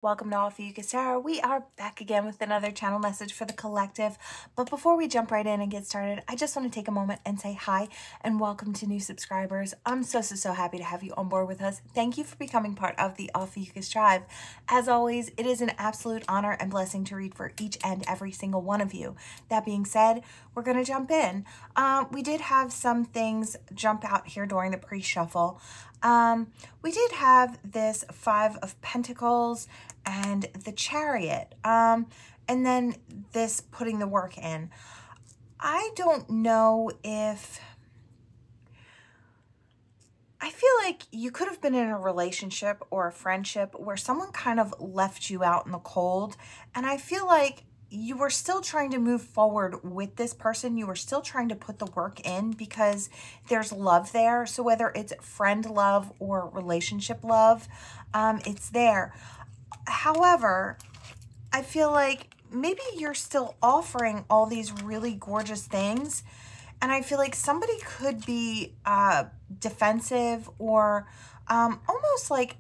Welcome to Ophiuchus Tarot. We are back again with another channel message for the collective. But before we jump right in and get started, I just want to take a moment and say hi and welcome to new subscribers. I'm so happy to have you on board with us. Thank you for becoming part of the Ophiuchus tribe. As always, it is an absolute honor and blessing to read for each and every single one of you. That being said, we're going to jump in. We did have some things jump out here during the pre-shuffle. We did have this Five of Pentacles and the Chariot, and then this putting the work in. I don't know if, I feel like you could have been in a relationship or a friendship where someone kind of left you out in the cold, and I feel like you were still trying to move forward with this person. You were still trying to put the work in because there's love there. So whether it's friend love or relationship love, it's there. However, I feel like maybe you're still offering all these really gorgeous things, and I feel like somebody could be defensive or almost like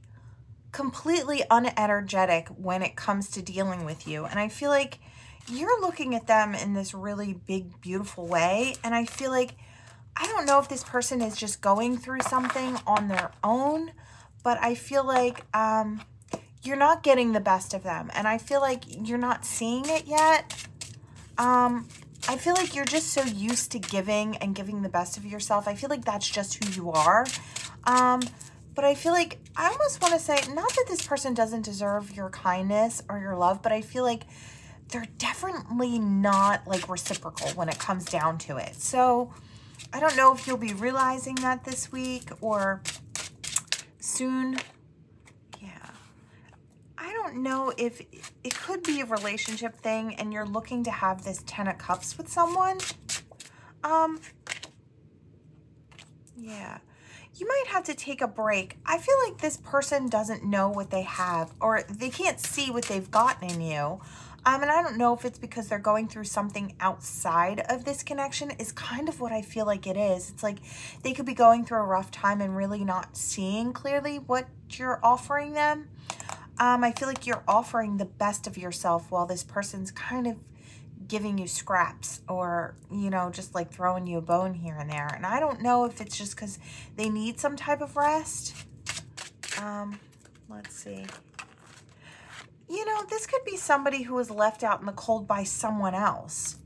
completely unenergetic when it comes to dealing with you. And I feel like you're looking at them in this really big, beautiful way. And I feel like, I don't know if this person is just going through something on their own, but I feel like you're not getting the best of them. And I feel like you're not seeing it yet. I feel like you're just so used to giving and giving the best of yourself. I feel like that's just who you are. But I feel like, I almost want to say, not that this person doesn't deserve your kindness or your love, but I feel like they're definitely not like reciprocal when it comes down to it. So I don't know if you'll be realizing that this week or soon. Yeah. I don't know if it could be a relationship thing and you're looking to have this 10 of Cups with someone. Yeah. You might have to take a break. I feel like this person doesn't know what they have, or they can't see what they've gotten in you. And I don't know if it's because they're going through something outside of this connection is kind of what I feel like it is. It's like they could be going through a rough time and really not seeing clearly what you're offering them. I feel like you're offering the best of yourself while this person's kind of giving you scraps or, you know, just like throwing you a bone here and there. And I don't know if it's just because they need some type of rest. Let's see. You know, this could be somebody who was left out in the cold by someone else.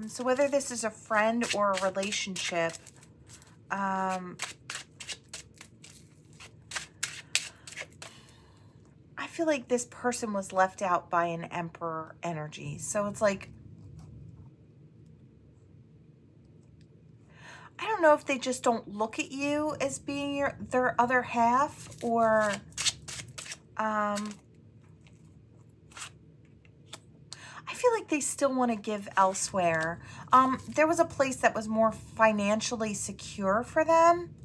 So whether this is a friend or a relationship, I feel like this person was left out by an Emperor energy. So it's like, I don't know if they just don't look at you as being their other half, or I feel like they still want to give elsewhere. There was a place that was more financially secure for them.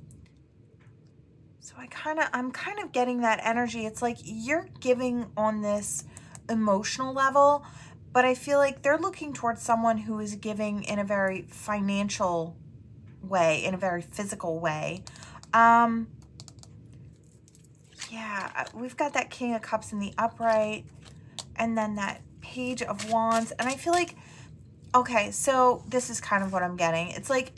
So I'm kind of getting that energy. It's like you're giving on this emotional level, but I feel like they're looking towards someone who is giving in a very financial way, in a very physical way. Yeah, we've got that King of Cups in the upright, and then that Page of Wands. And I feel like, okay, so this is kind of what I'm getting. It's like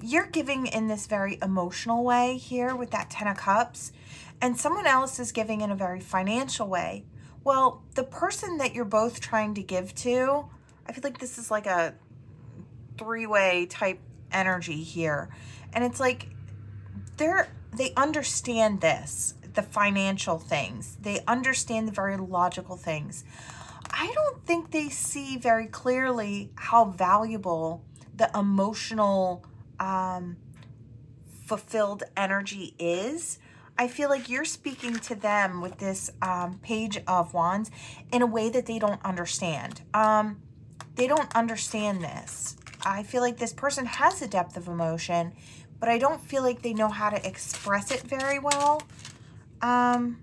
you're giving in this very emotional way here with that 10 of Cups, and someone else is giving in a very financial way. Well, the person that you're both trying to give to, I feel like this is like a three-way type energy here. And it's like they understand this, the financial things. They understand the very logical things. I don't think they see very clearly how valuable the emotional fulfilled energy is. I feel like you're speaking to them with this Page of Wands in a way that they don't understand. They don't understand this. I feel like this person has a depth of emotion, but I don't feel like they know how to express it very well. I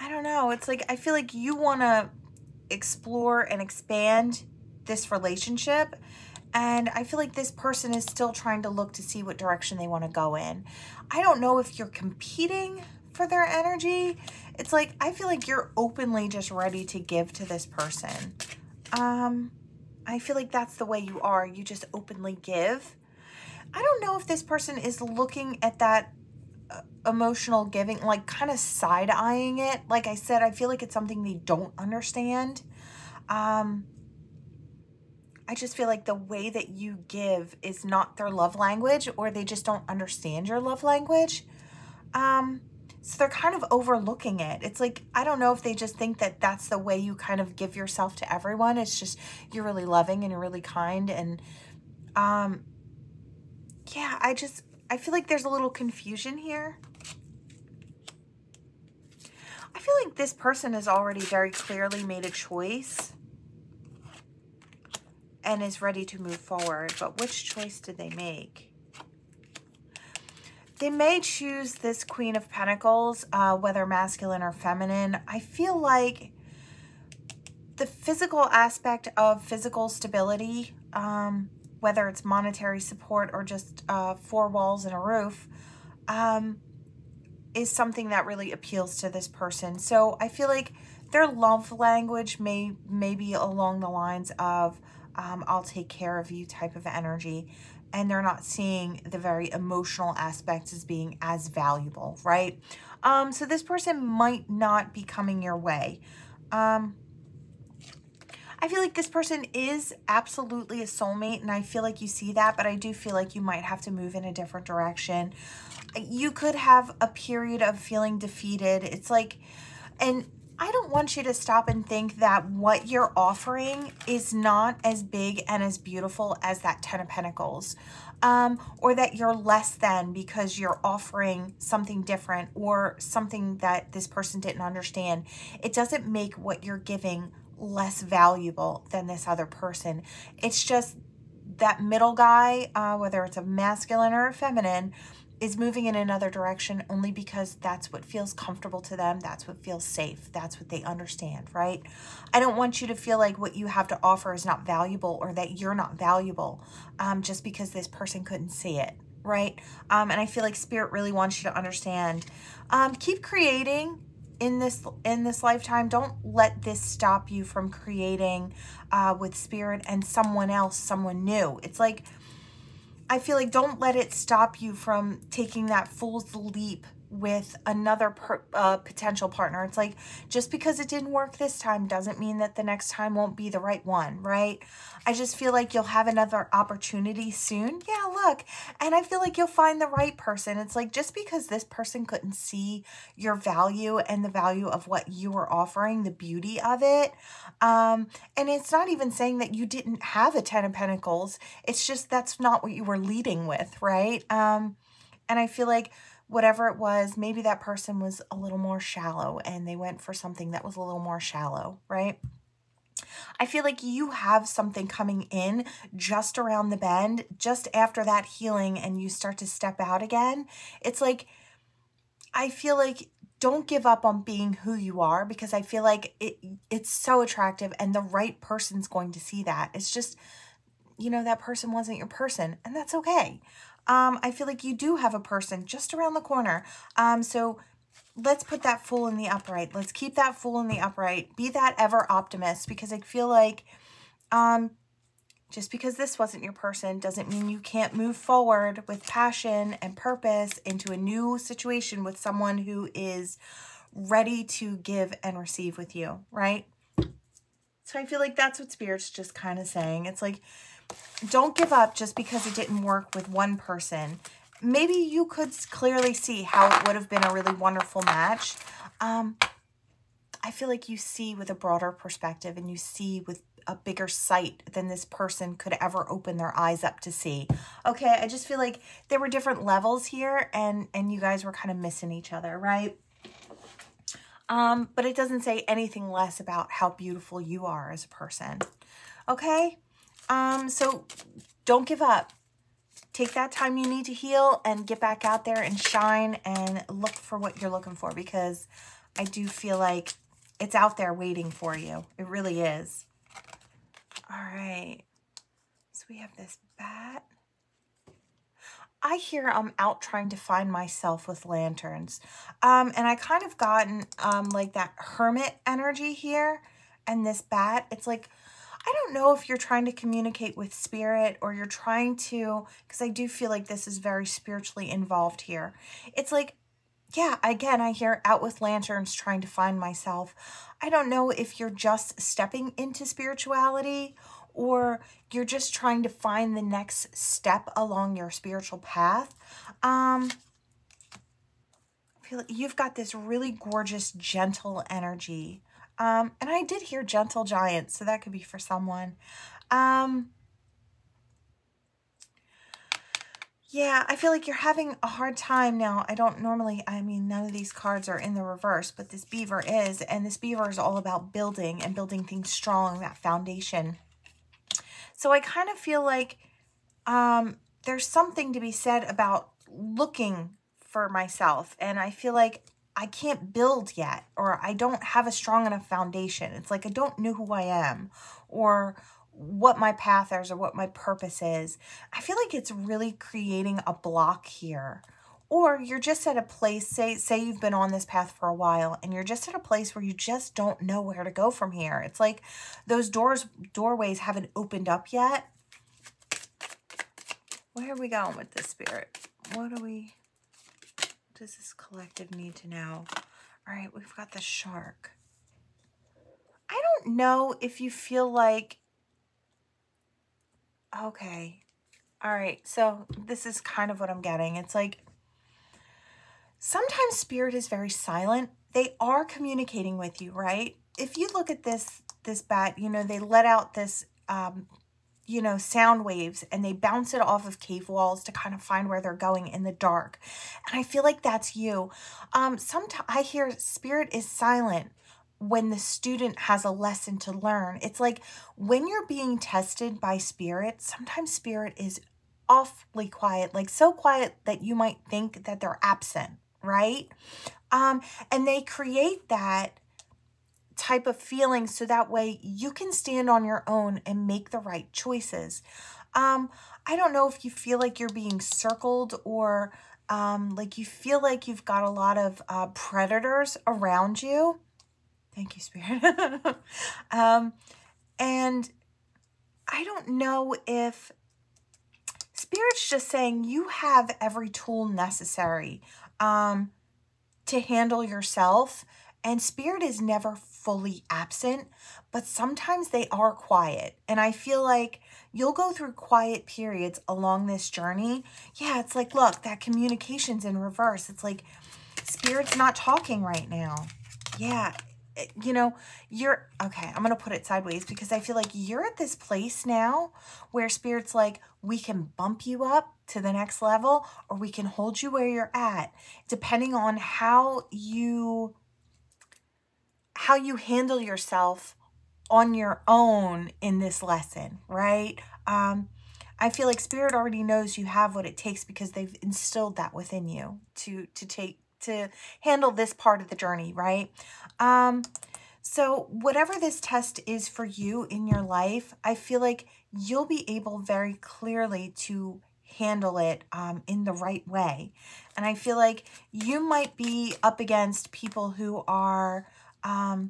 don't know. It's like, I feel like you want to explore and expand this relationship, And I feel like this person is still trying to look to see what direction they want to go in. I don't know if you're competing for their energy. It's like, I feel like you're openly just ready to give to this person. I feel like that's the way you are. You just openly give. I don't know if this person is looking at that emotional giving, like kind of side-eyeing it. Like I said, I feel like it's something they don't understand. I just feel like the way that you give is not their love language, or they just don't understand your love language. So they're kind of overlooking it. It's like, I don't know if they just think that that's the way you kind of give yourself to everyone. It's just, you're really loving and you're really kind. And, yeah, I feel like there's a little confusion here. I feel like this person has already very clearly made a choice and is ready to move forward. But which choice did they make? They may choose this Queen of Pentacles, whether masculine or feminine. I feel like the physical aspect of physical stability, whether it's monetary support or just 4 walls and a roof, is something that really appeals to this person. So I feel like their love language may be along the lines of, I'll take care of you type of energy. And they're not seeing the very emotional aspects as being as valuable, right? So this person might not be coming your way. I feel like this person is absolutely a soulmate, and I feel like you see that, but I do feel like you might have to move in a different direction. You could have a period of feeling defeated. It's like, and I don't want you to stop and think that what you're offering is not as big and as beautiful as that 10 of Pentacles, or that you're less than because you're offering something different or something that this person didn't understand. It doesn't make what you're giving less valuable than this other person. It's just that middle guy, whether it's a masculine or a feminine, is moving in another direction only because that's what feels comfortable to them. That's what feels safe. That's what they understand, right? I don't want you to feel like what you have to offer is not valuable, or that you're not valuable, just because this person couldn't see it, right? And I feel like Spirit really wants you to understand. Keep creating in this lifetime. Don't let this stop you from creating with Spirit and someone else, someone new. It's like, I feel like don't let it stop you from taking that fool's leap with another potential partner. It's like, just because it didn't work this time doesn't mean that the next time won't be the right one, right? I just feel like you'll have another opportunity soon. Yeah, look. And I feel like you'll find the right person. It's like, just because this person couldn't see your value and the value of what you were offering, the beauty of it. And it's not even saying that you didn't have a 10 of Pentacles. It's just, that's not what you were leading with, right? And I feel like whatever it was, maybe that person was a little more shallow and they went for something that was a little more shallow, right? I feel like you have something coming in just around the bend, just after that healing, and you start to step out again. It's like, I feel like don't give up on being who you are, because I feel like it's so attractive and the right person's going to see that. It's just, you know, that person wasn't your person, and that's okay. I feel like you do have a person just around the corner. So let's put that Fool in the upright. Let's keep that Fool in the upright. Be that ever optimist, because I feel like just because this wasn't your person doesn't mean you can't move forward with passion and purpose into a new situation with someone who is ready to give and receive with you, right? So I feel like that's what Spirit's just kind of saying. It's like, don't give up just because it didn't work with one person. Maybe you could clearly see how it would have been a really wonderful match. I feel like you see with a broader perspective, and you see with a bigger sight than this person could ever open their eyes up to see. Okay, I just feel like there were different levels here, and you guys were kind of missing each other, right? But it doesn't say anything less about how beautiful you are as a person. Okay? So don't give up. Take that time you need to heal and get back out there and shine and look for what you're looking for, because I do feel like it's out there waiting for you. It really is. All right. So we have this bat. I hear I'm out trying to find myself with lanterns. And I kind of gotten like that hermit energy here. And this bat, it's like, I don't know if you're trying to communicate with spirit or you're trying to, because I do feel like this is very spiritually involved here. It's like, yeah, again, I hear out with lanterns trying to find myself. I don't know if you're just stepping into spirituality or you're just trying to find the next step along your spiritual path. I feel like you've got this really gorgeous, gentle energy. And I did hear gentle giant, so that could be for someone. Yeah, I feel like you're having a hard time now. I don't normally, I mean, none of these cards are in the reverse, but this beaver is, and this beaver is all about building and building things strong, that foundation. So I kind of feel like there's something to be said about looking for myself, and I feel like I can't build yet, or I don't have a strong enough foundation. It's like I don't know who I am, or what my path is, or what my purpose is. I feel like it's really creating a block here. Or you're just at a place, say you've been on this path for a while, and you're just at a place where you just don't know where to go from here. It's like those doorways haven't opened up yet. Where are we going with this, Spirit? What does this collective need to know? All right, we've got the shark. I don't know if you feel like, okay, all right, so this is kind of what I'm getting. It's like, sometimes spirit is very silent. They are communicating with you, right? If you look at this bat, you know, they let out this, you know, sound waves, and they bounce it off of cave walls to kind of find where they're going in the dark. And I feel like that's you. Sometimes I hear spirit is silent when the student has a lesson to learn. It's like when you're being tested by spirit, sometimes spirit is awfully quiet, like so quiet that you might think that they're absent, right? And they create that type of feeling so that way you can stand on your own and make the right choices. I don't know if you feel like you're being circled, or like you feel like you've got a lot of predators around you. Thank you, Spirit. And I don't know if Spirit's just saying you have every tool necessary to handle yourself. And spirit is never fully absent, but sometimes they are quiet. And I feel like you'll go through quiet periods along this journey. Yeah, it's like, look, that communication's in reverse. It's like spirit's not talking right now. Yeah, you know, okay, I'm going to put it sideways because I feel like you're at this place now where spirit's like, we can bump you up to the next level, or we can hold you where you're at, depending on how you handle yourself on your own in this lesson, right? I feel like spirit already knows you have what it takes because they've instilled that within you to handle this part of the journey, right? So whatever this test is for you in your life, I feel like you'll be able very clearly to handle it in the right way. And I feel like you might be up against people who are, I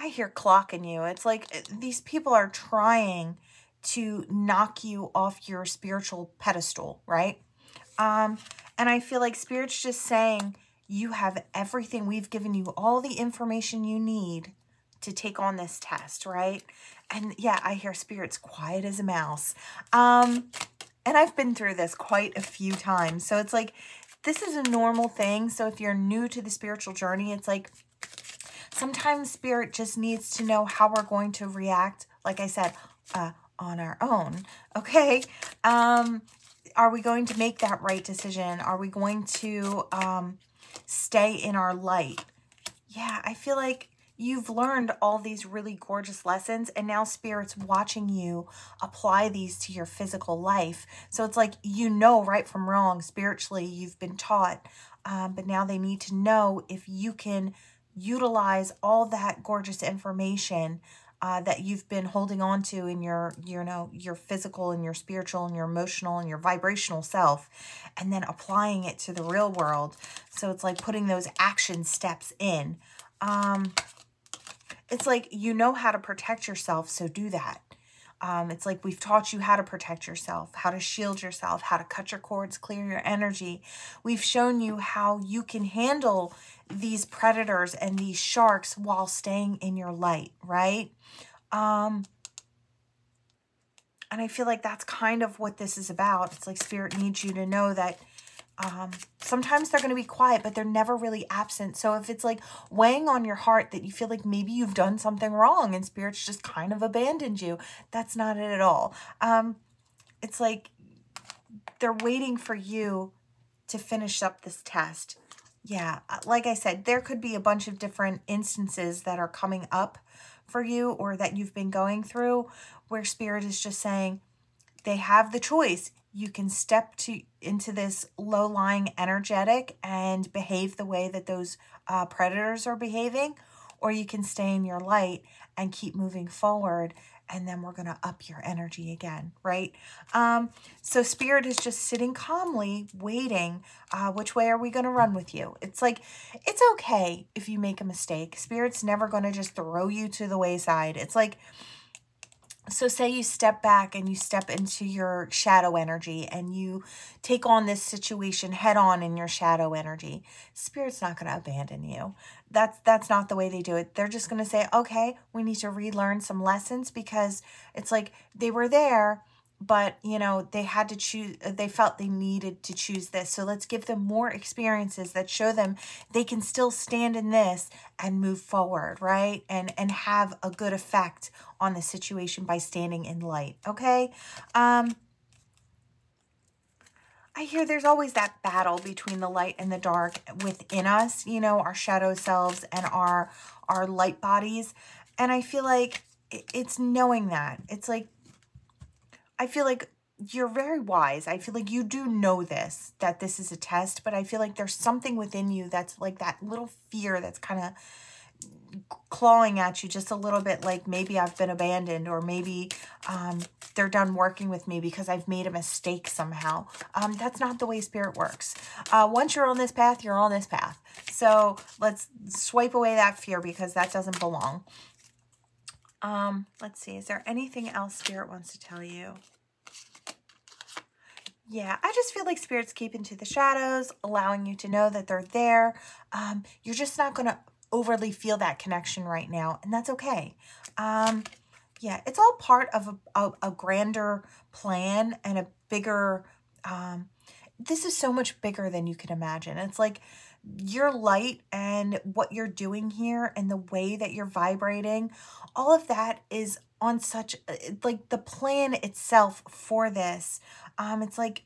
hear clocking you. It's like these people are trying to knock you off your spiritual pedestal, right? And I feel like spirit's just saying, you have everything. We've given you all the information you need to take on this test, right? And yeah, I hear spirit's quiet as a mouse. And I've been through this quite a few times. So it's like, this is a normal thing. So if you're new to the spiritual journey, it's like, sometimes spirit just needs to know how we're going to react, like I said, on our own, okay? Are we going to make that right decision? Are we going to stay in our light? Yeah, I feel like you've learned all these really gorgeous lessons, and now spirit's watching you apply these to your physical life. So it's like, you know right from wrong spiritually, you've been taught, but now they need to know if you can utilize all that gorgeous information that you've been holding on to in your, your physical and your spiritual and your emotional and your vibrational self, and then applying it to the real world. So it's like putting those action steps in. It's like, you know how to protect yourself, so do that. It's like we've taught you how to protect yourself, how to shield yourself, how to cut your cords, clear your energy. We've shown you how you can handle these predators and these sharks while staying in your light, right? And I feel like that's kind of what this is about. It's like Spirit needs you to know that sometimes they're going to be quiet, but they're never really absent. So if it's like weighing on your heart that you feel like maybe you've done something wrong and Spirit's just kind of abandoned you, that's not it at all. It's like they're waiting for you to finish up this test. Yeah, like I said, there could be a bunch of different instances that are coming up for you or that you've been going through where Spirit is just saying they have the choice. You can step into this low-lying energetic and behave the way that those predators are behaving, or you can stay in your light and keep moving forward, and then we're going to up your energy again, right? So Spirit is just sitting calmly, waiting. Which way are we going to run with you? It's like, it's okay if you make a mistake. Spirit's never going to just throw you to the wayside. It's like, so say you step back and you step into your shadow energy and you take on this situation head on in your shadow energy. Spirit's not going to abandon you. That's not the way they do it. They're just going to say, okay, we need to relearn some lessons, because it's like they were there, but, you know, they had to choose, they felt they needed to choose this. So let's give them more experiences that show them they can still stand in this and move forward, right? And have a good effect on the situation by standing in light, okay? I hear there's always that battle between the light and the dark within us, you know, our shadow selves and our light bodies. And I feel like it's knowing that. It's like, I feel like you're very wise. I feel like you do know this, that this is a test, but I feel like there's something within you that's like that little fear that's kind of clawing at you just a little bit, like maybe I've been abandoned, or maybe they're done working with me because I've made a mistake somehow. That's not the way Spirit works. Once you're on this path, you're on this path. So let's swipe away that fear, because that doesn't belong. Let's see. Is there anything else Spirit wants to tell you? Yeah, I just feel like Spirit's keeping to the shadows, allowing you to know that they're there. You're just not going to overly feel that connection right now, and that's okay. Yeah, it's all part of a grander plan and a bigger, this is so much bigger than you can imagine. It's like your light and what you're doing here and the way that you're vibrating, all of that is on such, like the plan itself for this. It's like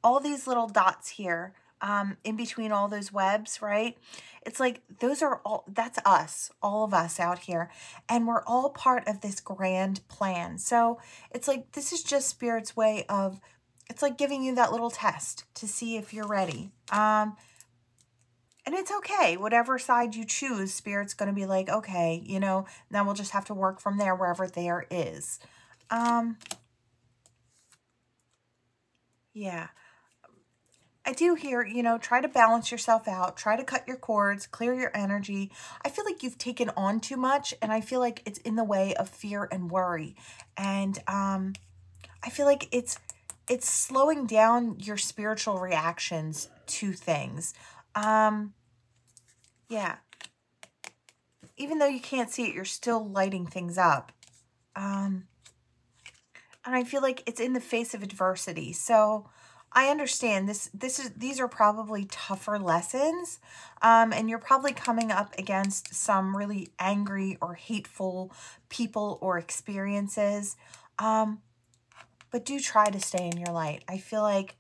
all these little dots here, in between all those webs, right? It's like those are all, that's us, all of us out here, and we're all part of this grand plan. So it's like, this is just Spirit's way of, it's like giving you that little test to see if you're ready. And it's okay. Whatever side you choose, Spirit's going to be like, okay, you know, then we'll just have to work from there, wherever there is. Yeah. I do hear, you know, try to balance yourself out. Try to cut your cords, clear your energy. I feel like you've taken on too much, and I feel like it's in the way of fear and worry. And I feel like it's slowing down your spiritual reactions to things. Yeah. Even though you can't see it, you're still lighting things up. And I feel like it's in the face of adversity. So I understand these are probably tougher lessons. And you're probably coming up against some really angry or hateful people or experiences. But do try to stay in your light. I feel like,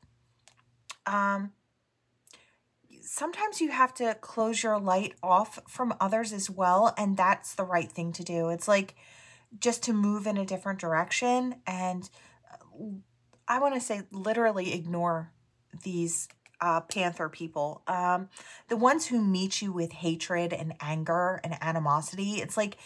sometimes you have to close your light off from others as well, and that's the right thing to do. It's like just to move in a different direction, and I want to say literally ignore these Panther people. The ones who meet you with hatred and anger and animosity, it's like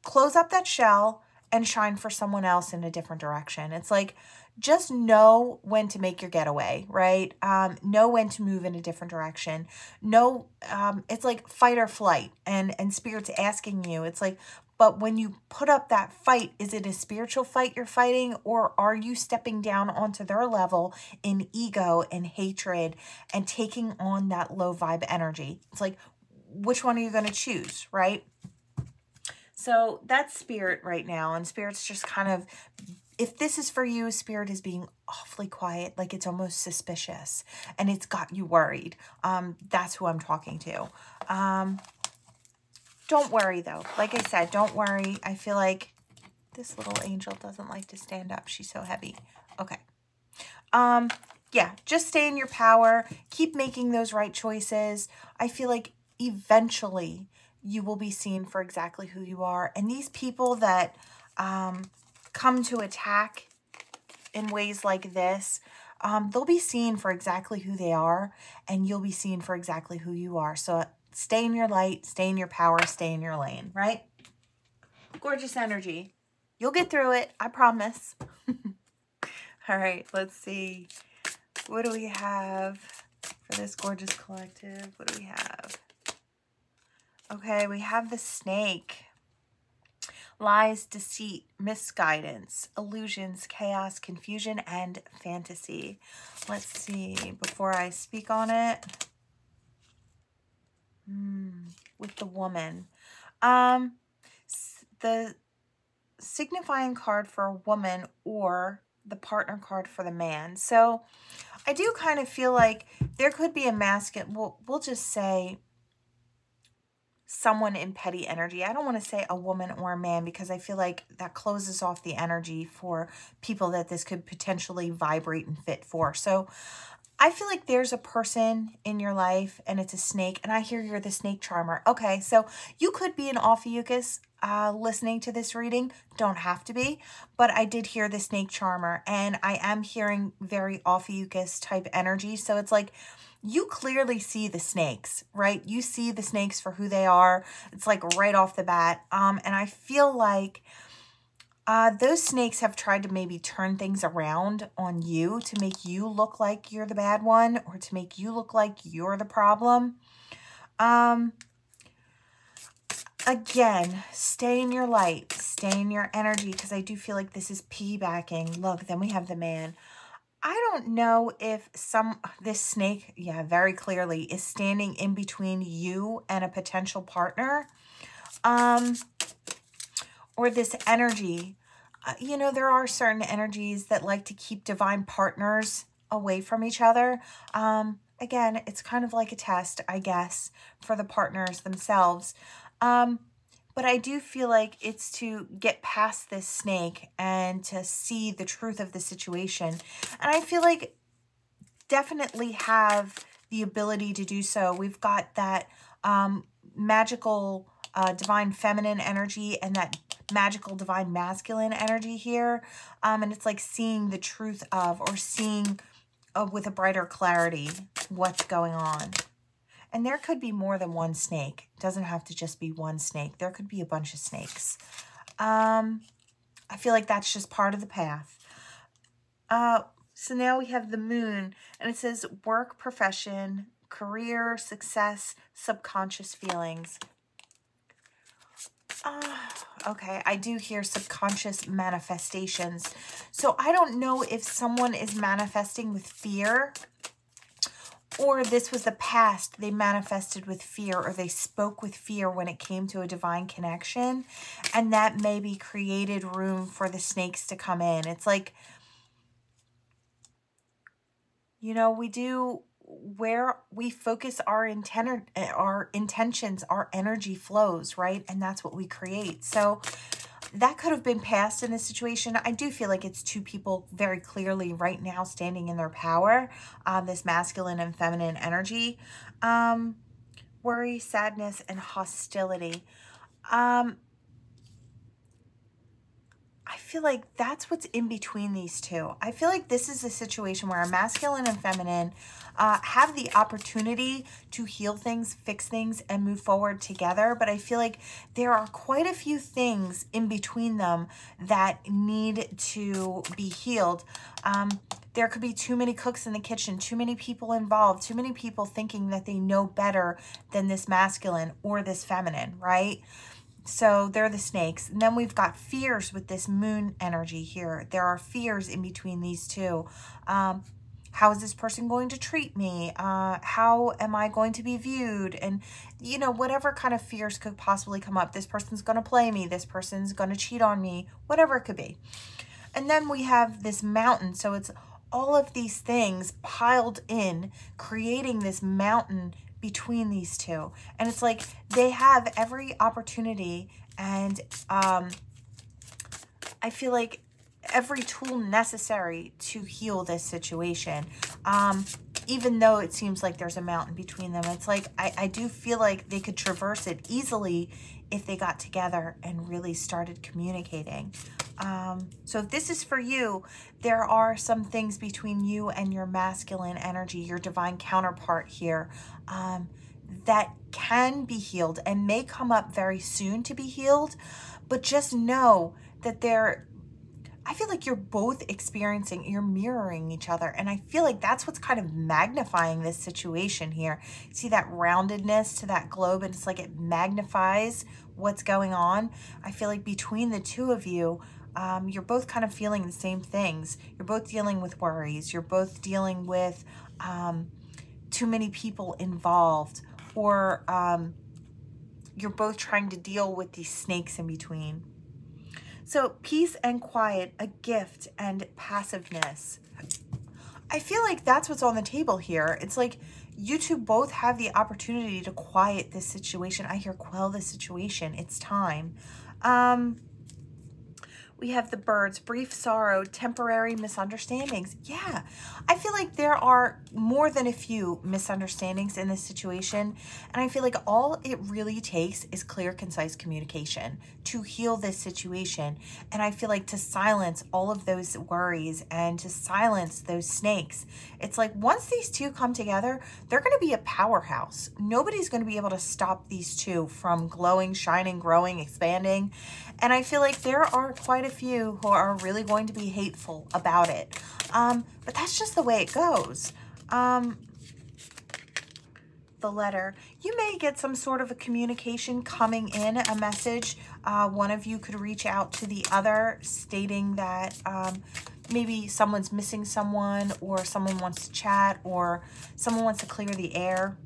close up that shell and shine for someone else in a different direction. It's like, just know when to make your getaway, right? Know when to move in a different direction. Know, it's like fight or flight, and Spirit's asking you, it's like, but when you put up that fight, is it a spiritual fight you're fighting, or are you stepping down onto their level in ego and hatred and taking on that low vibe energy? It's like, which one are you going to choose, right? So that's Spirit right now, and Spirit's just kind of, if this is for you, Spirit is being awfully quiet, like it's almost suspicious, and it's got you worried. That's who I'm talking to. Don't worry, though. Like I said, don't worry. I feel like this little angel doesn't like to stand up. She's so heavy. Okay. Yeah, just stay in your power. Keep making those right choices. I feel like eventually you will be seen for exactly who you are. And these people that come to attack in ways like this, they'll be seen for exactly who they are, and you'll be seen for exactly who you are. So stay in your light, stay in your power, stay in your lane, right? Gorgeous energy. You'll get through it, I promise. All right, let's see. What do we have for this gorgeous collective? What do we have? Okay, we have the snake. Lies, deceit, misguidance, illusions, chaos, confusion, and fantasy. Let's see, before I speak on it. With the woman. The signifying card for a woman, or the partner card for the man. So I do kind of feel like there could be a masculine, we'll just say someone in petty energy. I don't want to say a woman or a man, because I feel like that closes off the energy for people that this could potentially vibrate and fit for. So I feel like there's a person in your life, and it's a snake, and I hear you're the snake charmer. Okay, so you could be an Ophiuchus listening to this reading. Don't have to be, but I did hear the snake charmer, and I am hearing very Ophiuchus type energy. So it's like, you clearly see the snakes, right? You see the snakes for who they are. It's like right off the bat. And I feel like those snakes have tried to maybe turn things around on you to make you look like you're the bad one, or to make you look like you're the problem. Again, stay in your light, stay in your energy, because I do feel like this is piggybacking. Look, then we have the man. I don't know if this snake, yeah, very clearly is standing in between you and a potential partner, or this energy. You know, there are certain energies that like to keep divine partners away from each other. Again, it's kind of like a test, I guess, for the partners themselves. But I do feel like it's to get past this snake and to see the truth of the situation. And I feel like definitely have the ability to do so. We've got that magical divine feminine energy and that magical divine masculine energy here. And it's like seeing the truth of, or seeing with a brighter clarity what's going on. And there could be more than one snake. It doesn't have to just be one snake. There could be a bunch of snakes. I feel like that's just part of the path. So now we have the moon, and it says work, profession, career, success, subconscious feelings. Okay, I do hear subconscious manifestations. So I don't know if someone is manifesting with fear, or this was the past. They manifested with fear, or they spoke with fear when it came to a divine connection. And that maybe created room for the snakes to come in. It's like, you know, we do, where we focus our intentions, our energy flows, right? And that's what we create. So that could have been past in this situation. I do feel like it's two people very clearly right now standing in their power, this masculine and feminine energy. Worry, sadness, and hostility. I I feel like that's what's in between these two. I feel like this is a situation where a masculine and feminine have the opportunity to heal things, fix things, and move forward together. But I feel like there are quite a few things in between them that need to be healed. There could be too many cooks in the kitchen, too many people involved, too many people thinking that they know better than this masculine or this feminine, right? So they're the snakes. And then we've got fears with this moon energy here. There are fears in between these two. How is this person going to treat me? How am I going to be viewed? And, you know, whatever kind of fears could possibly come up. This person's going to play me. This person's going to cheat on me. Whatever it could be. And then we have this mountain. So it's all of these things piled in, creating this mountain between these two. And it's like they have every opportunity and I feel like every tool necessary to heal this situation. Even though it seems like there's a mountain between them, it's like I do feel like they could traverse it easily if they got together and really started communicating. So if this is for you, there are some things between you and your masculine energy, your divine counterpart here, that can be healed and may come up very soon to be healed. But just know that I feel like you're both experiencing, you're mirroring each other. And I feel like that's what's kind of magnifying this situation here. See that roundedness to that globe, and it's like it magnifies what's going on. I feel like between the two of you, you're both kind of feeling the same things. You're both dealing with worries. You're both dealing with too many people involved, or you're both trying to deal with these snakes in between. So peace and quiet, a gift, and passiveness. I feel like that's what's on the table here. It's like you two both have the opportunity to quiet this situation. I hear quell the situation. It's time. We have the birds, brief sorrow, temporary misunderstandings. Yeah, I feel like there are more than a few misunderstandings in this situation. And I feel like all it really takes is clear, concise communication to heal this situation. And I feel like to silence all of those worries and to silence those snakes, it's like once these two come together, they're going to be a powerhouse. Nobody's going to be able to stop these two from glowing, shining, growing, expanding. And I feel like there are quite a few who are really going to be hateful about it. But that's just the way it goes. The letter. You may get some sort of a communication coming in, a message. One of you could reach out to the other stating that maybe someone's missing someone, or someone wants to chat, or someone wants to clear the air.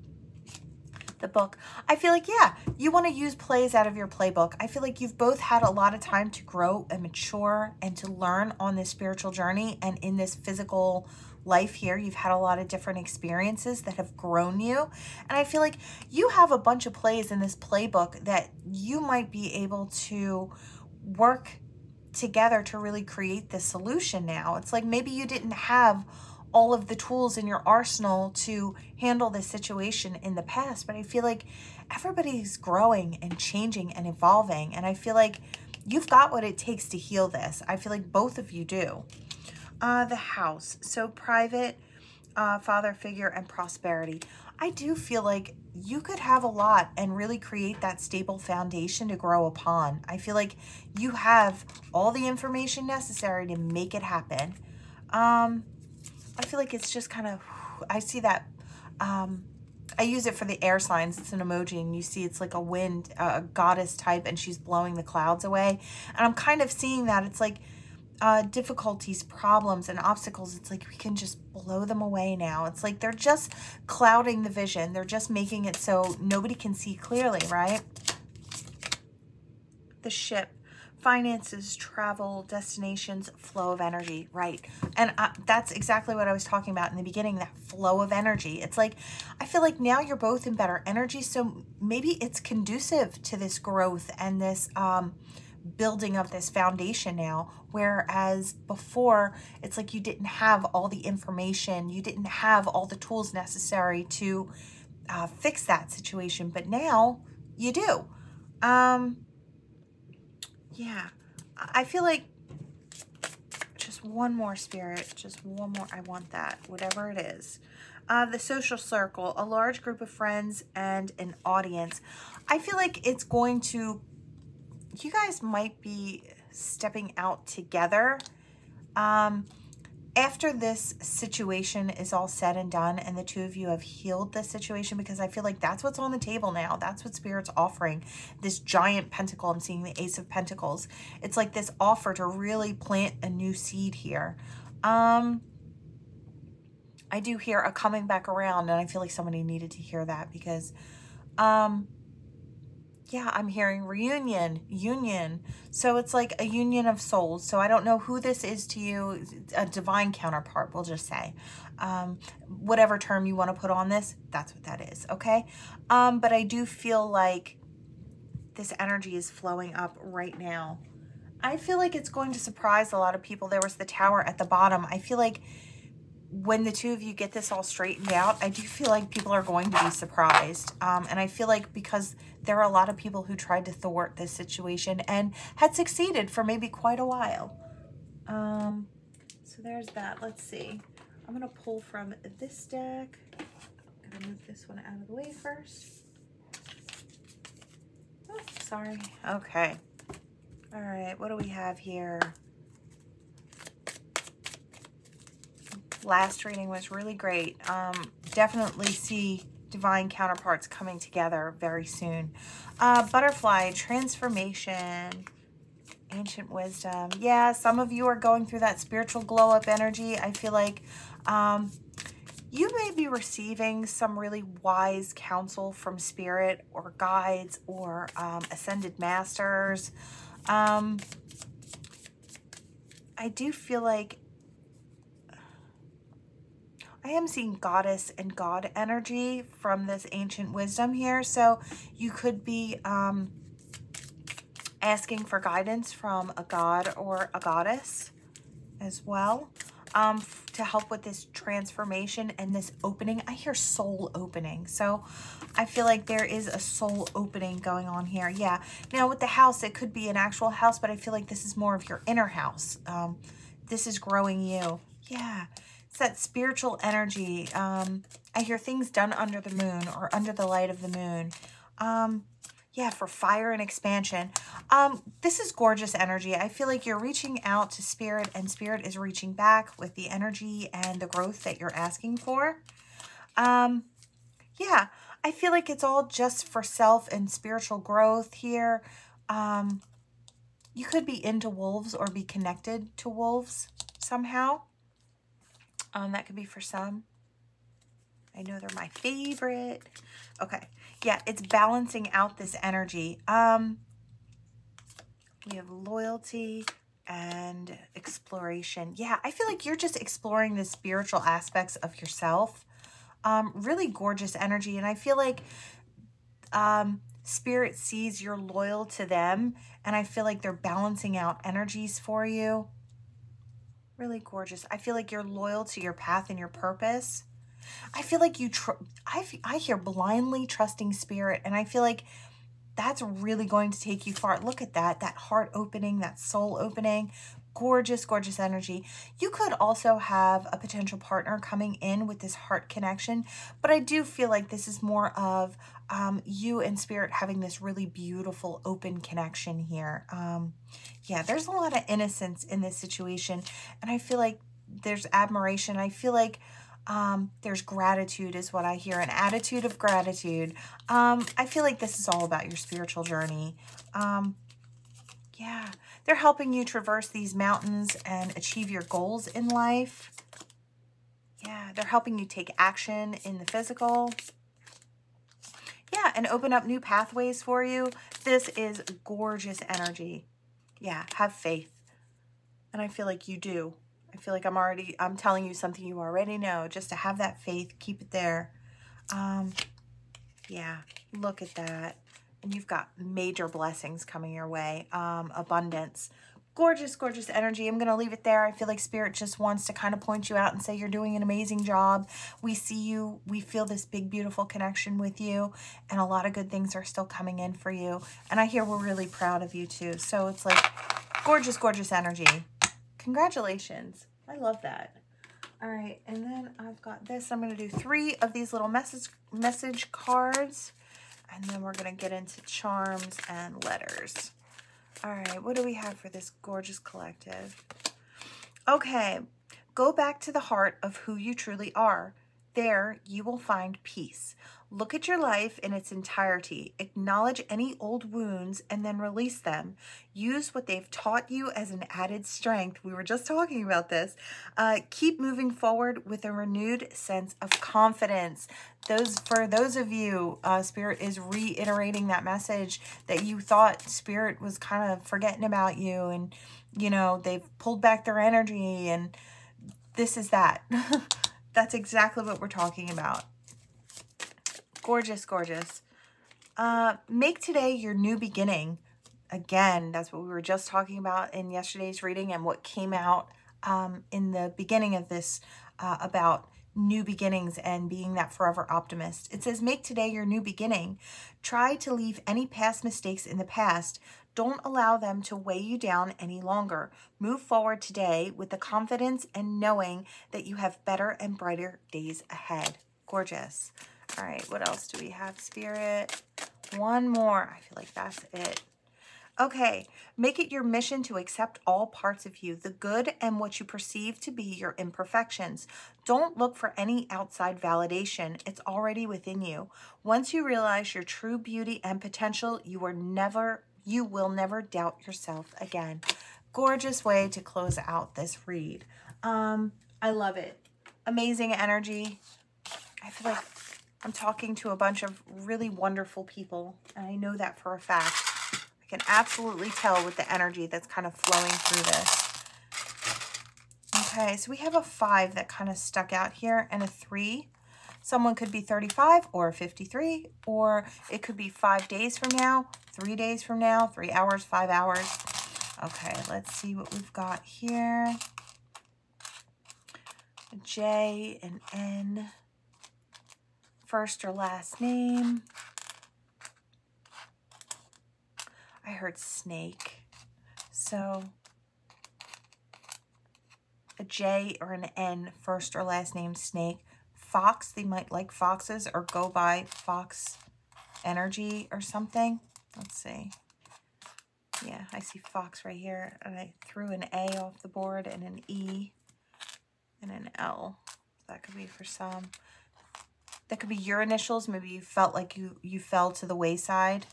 The book. I feel like, yeah, you want to use plays out of your playbook. I feel like you've both had a lot of time to grow and mature and to learn on this spiritual journey, and in this physical life here, you've had a lot of different experiences that have grown you. And I feel like you have a bunch of plays in this playbook that you might be able to work together to really create this solution now. It's like maybe you didn't have all of the tools in your arsenal to handle this situation in the past, but I feel like everybody's growing and changing and evolving, and I feel like you've got what it takes to heal this. I feel like both of you do. The house, so private, father figure, and prosperity. I do feel like you could have a lot and really create that stable foundation to grow upon. I feel like you have all the information necessary to make it happen. I feel like it's just kind of, I see that, I use it for the air signs. It's an emoji, and you see it's like a wind, a goddess type, and she's blowing the clouds away. And I'm kind of seeing that. It's like difficulties, problems, and obstacles. It's like we can just blow them away now. It's like they're just clouding the vision. They're just making it so nobody can see clearly, right? The ship. Finances, travel, destinations, flow of energy, right? And that's exactly what I was talking about in the beginning, that flow of energy. It's like, I feel like now you're both in better energy, so maybe it's conducive to this growth and this building of this foundation now, whereas before, it's like you didn't have all the information, you didn't have all the tools necessary to fix that situation, but now you do. Yeah, I feel like One more, Spirit. Just one more. I want that, whatever it is. The social circle, a large group of friends and an audience. I feel like it's going to, you guys might be stepping out together. After this situation is all said and done and the two of you have healed this situation, because I feel like that's what's on the table now. That's what Spirit's offering. This giant pentacle, I'm seeing the Ace of Pentacles. It's like this offer to really plant a new seed here. I do hear a coming back around, and I feel like somebody needed to hear that because, yeah, I'm hearing reunion, union. So it's like a union of souls. So I don't know who this is to you, a divine counterpart, we'll just say. Whatever term you want to put on this, that's what that is, okay? But I do feel like this energy is flowing up right now. I feel like it's going to surprise a lot of people. There was the Tower at the bottom. I feel like when the two of you get this all straightened out, I do feel like people are going to be surprised. And I feel like because there are a lot of people who tried to thwart this situation and had succeeded for maybe quite a while. So there's that. Let's see. I'm going to pull from this deck. I'm going to move this one out of the way first. Oh, sorry. Okay. All right. What do we have here? Last reading was really great. Definitely see divine counterparts coming together very soon. Butterfly, transformation, ancient wisdom. Yeah, some of you are going through that spiritual glow up energy. I feel like you may be receiving some really wise counsel from spirit or guides or ascended masters. I do feel like I am seeing goddess and god energy from this ancient wisdom here. So you could be asking for guidance from a god or a goddess as well to help with this transformation and this opening. I hear soul opening. So I feel like there is a soul opening going on here. Yeah. Now with the house, it could be an actual house, but I feel like this is more of your inner house. This is growing you. Yeah. It's that spiritual energy. I hear things done under the moon or under the light of the moon. Yeah, for fire and expansion. This is gorgeous energy. I feel like you're reaching out to spirit and spirit is reaching back with the energy and the growth that you're asking for. Yeah, I feel like it's all just for self and spiritual growth here. You could be into wolves or be connected to wolves somehow. That could be for some. I know they're my favorite. Okay. Yeah, it's balancing out this energy. We have loyalty and exploration. Yeah, I feel like you're just exploring the spiritual aspects of yourself. Really gorgeous energy. And I feel like spirit sees you're loyal to them. And I feel like they're balancing out energies for you. Really gorgeous. I feel like you're loyal to your path and your purpose. I feel like I hear blindly trusting spirit, and I feel like that's really going to take you far. Look at that heart opening, that soul opening. Gorgeous, gorgeous energy. You could also have a potential partner coming in with this heart connection, but I do feel like this is more of you and spirit having this really beautiful open connection here. Yeah, there's a lot of innocence in this situation, and I feel like there's admiration. I feel like there's gratitude is what I hear, an attitude of gratitude. I feel like this is all about your spiritual journey. Yeah, they're helping you traverse these mountains and achieve your goals in life. Yeah, they're helping you take action in the physical. Yeah, and open up new pathways for you. This is gorgeous energy. Yeah, have faith. And I feel like you do. I feel like I'm telling you something you already know. Just to have that faith, keep it there. Yeah, look at that. And you've got major blessings coming your way. Abundance. Gorgeous, gorgeous energy. I'm going to leave it there. I feel like spirit just wants to kind of point you out and say you're doing an amazing job. We see you. We feel this big, beautiful connection with you. And a lot of good things are still coming in for you. And I hear we're really proud of you too. So it's like gorgeous, gorgeous energy. Congratulations. I love that. All right, and then I've got this. I'm going to do 3 of these little message cards, and then we're going to get into charms and letters. All right, what do we have for this gorgeous collective? Okay, go back to the heart of who you truly are. There, you will find peace. Look at your life in its entirety. Acknowledge any old wounds and then release them. Use what they've taught you as an added strength. We were just talking about this. Keep moving forward with a renewed sense of confidence. For those of you, Spirit is reiterating that message that you thought Spirit was kind of forgetting about you, and, you know, they've pulled back their energy, and this is that. That's exactly what we're talking about. Gorgeous, gorgeous. Make today your new beginning. Again, that's what we were just talking about in yesterday's reading, and what came out in the beginning of this about new beginnings and being that forever optimist. It says, make today your new beginning. Try to leave any past mistakes in the past. Don't allow them to weigh you down any longer. Move forward today with the confidence and knowing that you have better and brighter days ahead. Gorgeous. All right, what else do we have, Spirit? One more. I feel like that's it. Okay, make it your mission to accept all parts of you, the good and what you perceive to be your imperfections. Don't look for any outside validation. It's already within you. Once you realize your true beauty and potential, you will never doubt yourself again. Gorgeous way to close out this read. I love it. Amazing energy. I feel like I'm talking to a bunch of really wonderful people, and I know that for a fact. I can absolutely tell with the energy that's kind of flowing through this. Okay, so we have a 5 that kind of stuck out here, and a 3. Someone could be 35 or 53, or it could be 5 days from now, 3 days from now, 3 hours, 5 hours. Okay, let's see what we've got here. A J, an N, first or last name. I heard snake. So a J or an N, first or last name, snake. Fox, they might like foxes or go by fox energy or something. Let's see. Yeah, I see fox right here. And I threw an A off the board and an E and an L. That could be for some. That could be your initials. Maybe you felt like you fell to the wayside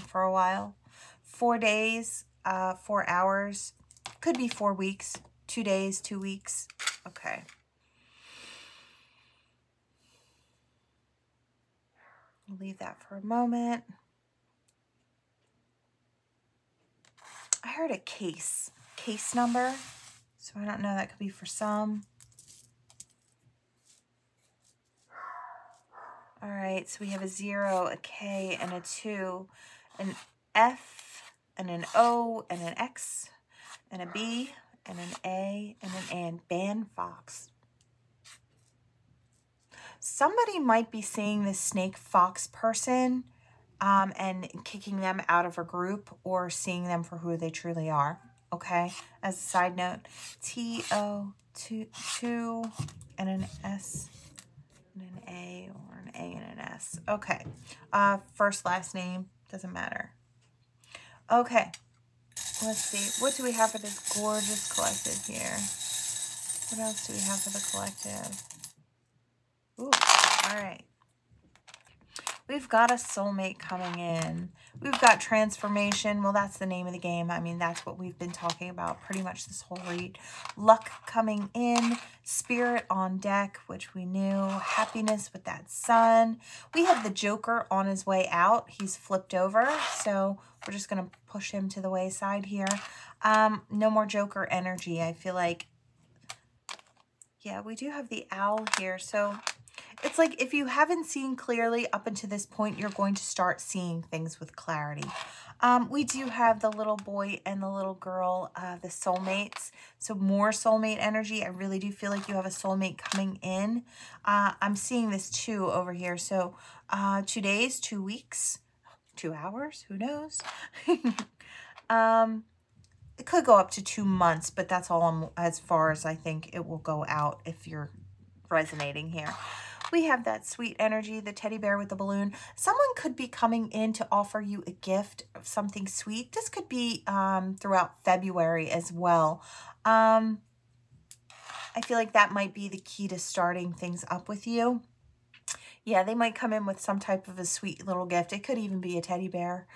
for a while. 4 days, 4 hours. Could be 4 weeks, 2 days, 2 weeks. Okay. I'll leave that for a moment. I heard a case number. So I don't know, that could be for some. All right, so we have a 0, a K, and a 2, an F, and an O, and an X, and a B, and an A, and an N. Ban fox. Somebody might be seeing this snake fox person and kicking them out of a group, or seeing them for who they truly are. Okay, as a side note, T-O, 2, and an S, and an A, or an A and an S. Okay, first, last name, doesn't matter. Okay, let's see. What do we have for this gorgeous collective here? What else do we have for the collective? Ooh, all right. We've got a soulmate coming in. We've got transformation. Well, that's the name of the game. I mean, that's what we've been talking about pretty much this whole read. Luck coming in. Spirit on deck, which we knew. Happiness with that sun. We have the Joker on his way out. He's flipped over, so we're just going to push him to the wayside here. No more Joker energy. I feel like, yeah, we do have the owl here, so it's like if you haven't seen clearly up until this point, you're going to start seeing things with clarity. We do have the little boy and the little girl, the soulmates. So more soulmate energy. I really do feel like you have a soulmate coming in. I'm seeing this too over here. So 2 days, 2 weeks, 2 hours, who knows? It could go up to 2 months, but that's all as far as I think it will go out if you're resonating here. We have that sweet energy, the teddy bear with the balloon. Someone could be coming in to offer you a gift of something sweet. This could be throughout February as well. I feel like that might be the key to starting things up with you. Yeah, they might come in with some type of a sweet little gift. It could even be a teddy bear.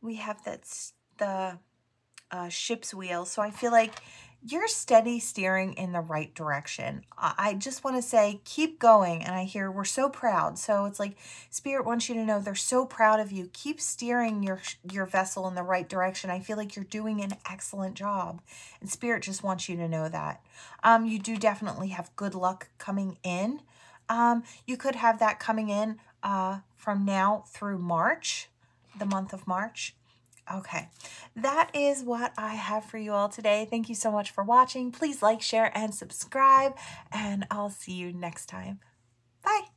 We have the ship's wheel. So I feel like you're steady steering in the right direction. I just want to say, keep going. And I hear we're so proud. So it's like Spirit wants you to know they're so proud of you. Keep steering your vessel in the right direction. I feel like you're doing an excellent job. And Spirit just wants you to know that. You do definitely have good luck coming in. You could have that coming in from now through March, the month of March. Okay, that is what I have for you all today. Thank you so much for watching. Please like, share, and subscribe, and I'll see you next time. Bye.